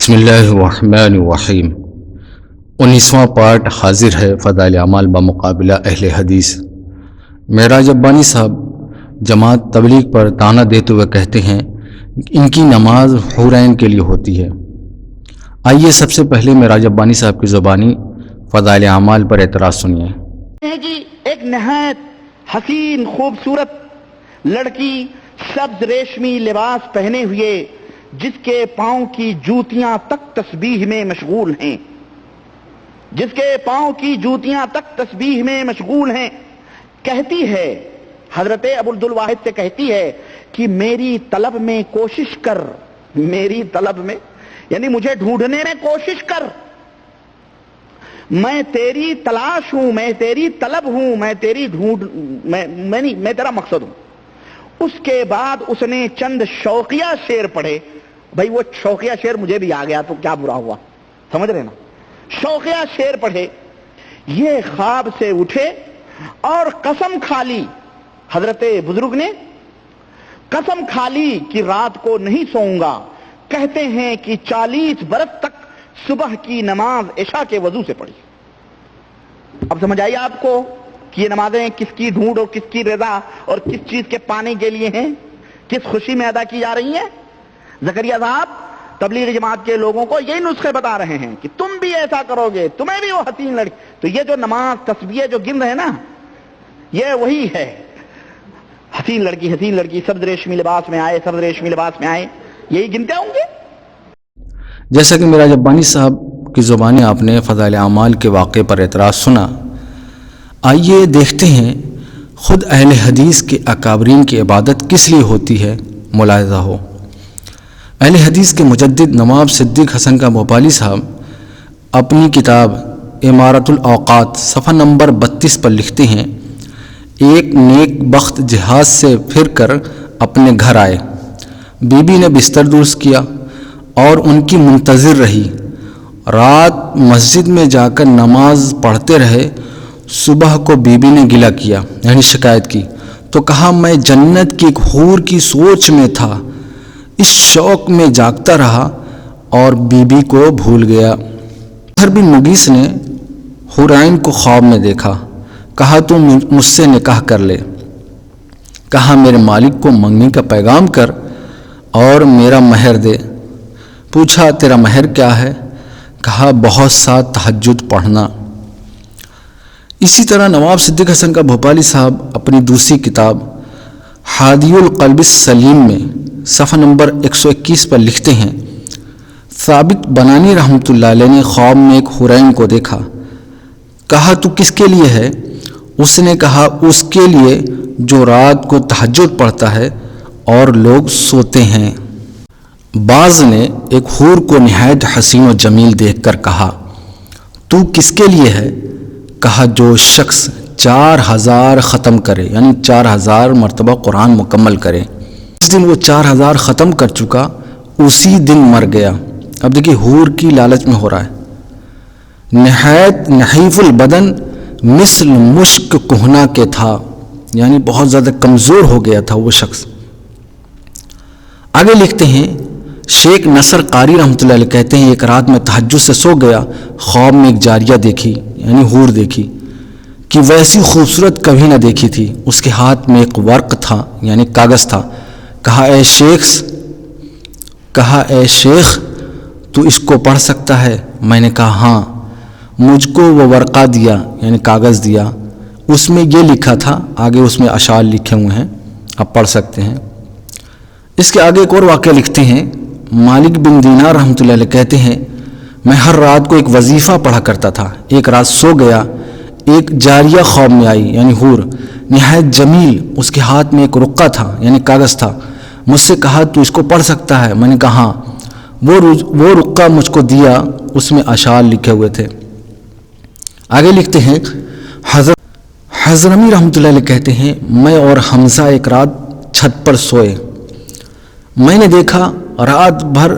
بسم اللہ الرحمن الرحیم 19واں پارٹ حاضر ہے فضائل اعمال بمقابلہ اہل حدیث۔ معراج ربانی صاحب جماعت تبلیغ پر طعنہ دیتے ہوئے کہتے ہیں ان کی نماز حورین کے لیے ہوتی ہے۔ آئیے سب سے پہلے معراج ربانی صاحب کی زبانی فضائل اعمال پر اعتراض سنیے۔ جی ایک نہایت حسین خوبصورت لڑکی سبز ریشمی لباس پہنے ہوئے جس کے پاؤں کی جوتیاں تک تسبیح میں مشغول ہیں، جس کے پاؤں کی جوتیاں تک تسبیح میں مشغول ہیں، کہتی ہے، حضرت ابو عبدالواحد سے کہتی ہے کہ میری طلب میں کوشش کر، میری طلب میں یعنی مجھے ڈھونڈنے میں کوشش کر، میں تیری تلاش ہوں، میں تیری طلب ہوں، میں تیری میں تیرا مقصد ہوں۔ اس کے بعد اس نے چند شوقیہ شعر پڑھے۔ بھائی وہ شوقیہ شعر مجھے بھی آ گیا تو کیا برا ہوا، سمجھ رہے نا؟ شوقیہ شعر پڑھے، یہ خواب سے اٹھے اور قسم کھا لی، حضرت بزرگ نے قسم کھا لی کہ رات کو نہیں سوؤں گا۔ کہتے ہیں کہ 40 برس تک صبح کی نماز عشاء کے وضو سے پڑھی۔ اب سمجھ آئیے آپ کو کہ یہ نمازیں کس کی ڈھونڈ اور کس کی رضا اور کس چیز کے پانے کے لیے ہیں، کس خوشی میں ادا کی جا رہی ہیں۔ زکریا صاحب تبلیغ جماعت کے لوگوں کو یہی نسخے بتا رہے ہیں کہ تم بھی ایسا کرو گے، تمہیں بھی وہ حسین لڑکی۔ تو یہ جو نماز تسبیح جو گن رہے ہیں نا، یہ وہی ہے، حسین لڑکی، حسین لڑکی، سبز ریشمی لباس میں آئے، سبز ریشمی لباس میں آئے، یہی گنتے ہوں گے۔ جیسا کہ معراج ربانی صاحب کی زبانی آپ نے فضائل اعمال کے واقعے پر اعتراض سنا، آئیے دیکھتے ہیں خود اہل حدیث کے اکابرین کی عبادت کس لیے ہوتی ہے، ملاحظہ ہو۔ اہل حدیث کے مجدد نواب صدیق حسن کا بھوپالی صاحب اپنی کتاب امارت الاوقات صفحہ نمبر 32 پر لکھتے ہیں، ایک نیک بخت جہاز سے پھر کر اپنے گھر آئے، بی بی نے بستر درست کیا اور ان کی منتظر رہی، رات مسجد میں جا کر نماز پڑھتے رہے، صبح کو بی بی نے گلہ کیا یعنی شکایت کی، تو کہا میں جنت کی ایک حور کی سوچ میں تھا، اس شوق میں جاگتا رہا اور بی بی کو بھول گیا۔ بکر بن مغیث نے حورین کو خواب میں دیکھا، کہا تو مجھ سے نکاح کر لے، کہا میرے مالک کو منگنی کا پیغام کر اور میرا مہر دے، پوچھا تیرا مہر کیا ہے، کہا بہت سا تہجد پڑھنا۔ اسی طرح نواب صدیق حسن کا بھوپالی صاحب اپنی دوسری کتاب ہادی القلب السلیم میں صفحہ نمبر 121 پر لکھتے ہیں، ثابت بنانی رحمۃ اللہ علیہ نے خواب میں ایک حورین کو دیکھا، کہا تو کس کے لیے ہے؟ اس نے کہا اس کے لیے جو رات کو تہجد پڑھتا ہے اور لوگ سوتے ہیں۔ بعض نے ایک حور کو نہایت حسین و جمیل دیکھ کر کہا تو کس کے لیے ہے؟ کہا جو شخص 4000 ختم کرے یعنی 4000 مرتبہ قرآن مکمل کرے۔ جس دن وہ 4000 ختم کر چکا اسی دن مر گیا۔ اب دیکھیے حور کی لالچ میں ہو رہا ہے، نہایت نحیف البدن مثل مشک کہنا کے تھا، یعنی بہت زیادہ کمزور ہو گیا تھا وہ شخص۔ آگے لکھتے ہیں شیخ نصر قاری رحمۃ اللہ علیہ کہتے ہیں ایک رات میں تہجد سے سو گیا، خواب میں ایک جاریہ دیکھی یعنی حور دیکھی کہ ویسی خوبصورت کبھی نہ دیکھی تھی، اس کے ہاتھ میں ایک ورق تھا یعنی کاغذ تھا، کہا اے شیخ تو اس کو پڑھ سکتا ہے؟ میں نے کہا ہاں۔ مجھ کو وہ ورقہ دیا یعنی کاغذ دیا، اس میں یہ لکھا تھا، آگے اس میں اشعار لکھے ہوئے ہیں، آپ پڑھ سکتے ہیں۔ اس کے آگے ایک اور واقعہ لکھتے ہیں، مالک بن دینار رحمۃ اللہ علیہ کہتے ہیں میں ہر رات کو ایک وظیفہ پڑھا کرتا تھا، ایک رات سو گیا، ایک جاریہ خواب میں آئی یعنی حور، نہایت جمیل، اس کے ہاتھ میں ایک رقعہ تھا یعنی کاغذ تھا، مجھ سے کہا تو اس کو پڑھ سکتا ہے؟ میں نے کہا ہاں۔ وہ رقعہ مجھ کو دیا، اس میں اشعار لکھے ہوئے تھے۔ آگے لکھتے ہیں حضرمی رحمۃ اللہ علیہ کہتے ہیں میں اور حمزہ ایک رات چھت پر سوئے، میں نے دیکھا رات بھر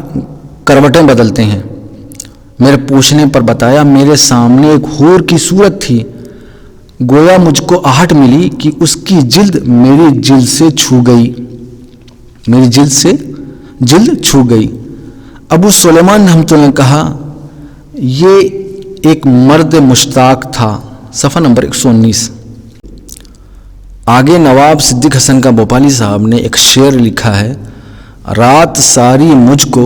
کروٹیں بدلتے ہیں، میرے پوچھنے پر بتایا میرے سامنے ایک حور کی صورت تھی، گویا مجھ کو آہٹ ملی کہ اس کی جلد میری جلد سے چھو گئی، میری جلد سے جلد چھو گئی۔ ابو سلیمان رحمۃ اللہ نے کہا یہ ایک مرد مشتاق تھا، صفحہ نمبر 119۔ آگے نواب صدیق حسن کا بھوپالی صاحب نے ایک شعر لکھا ہے، رات ساری مجھ کو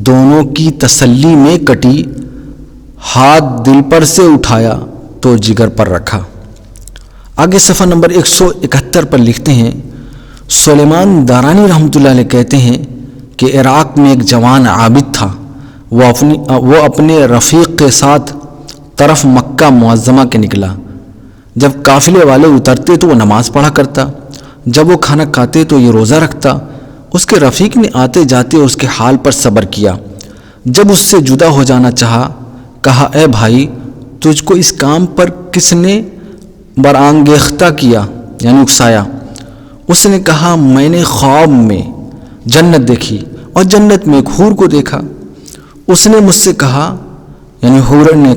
دونوں کی تسلی میں کٹی، ہاتھ دل پر سے اٹھایا تو جگر پر رکھا۔ آگے صفحہ نمبر 171 پر لکھتے ہیں، سلیمان دارانی رحمۃ اللہ علیہ کہتے ہیں کہ عراق میں ایک جوان عابد تھا، وہ اپنے رفیق کے ساتھ طرف مکہ معظمہ کے نکلا۔ جب قافلے والے اترتے تو وہ نماز پڑھا کرتا، جب وہ کھانا کھاتے تو یہ روزہ رکھتا۔ اس کے رفیق نے آتے جاتے اس کے حال پر صبر کیا۔ جب اس سے جدا ہو جانا چاہا، کہا اے بھائی، تجھ کو اس کام پر کس نے برانگیختہ کیا، یعنی اکسایا؟ اس نے کہا میں نے خواب میں جنت دیکھی اور جنت میں ایک حور کو دیکھا۔ اس نے مجھ سے کہا، یعنی حور نے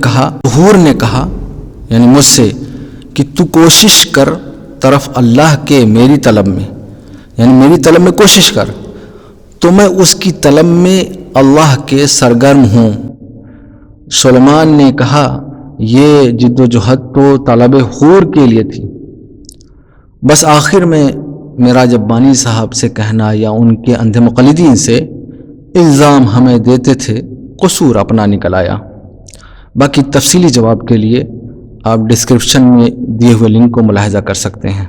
کہا یعنی مجھ سے کہ تو کوشش کر طرف اللہ کے میری طلب میں، یعنی میری طلب میں کوشش کر، تو میں اس کی طلب میں اللہ کے سرگرم ہوں۔ سلیمان نے کہا یہ جد و جہد تو طلب حور کے لیے تھی۔ بس آخر میں میرا جب بانی صاحب سے کہنا یا ان کے اندھے مقلدین سے الزام ہمیں دیتے تھے، قصور اپنا نکل آیا۔ باقی تفصیلی جواب کے لیے آپ ڈسکرپشن میں دیے ہوئے لنک کو ملاحظہ کر سکتے ہیں۔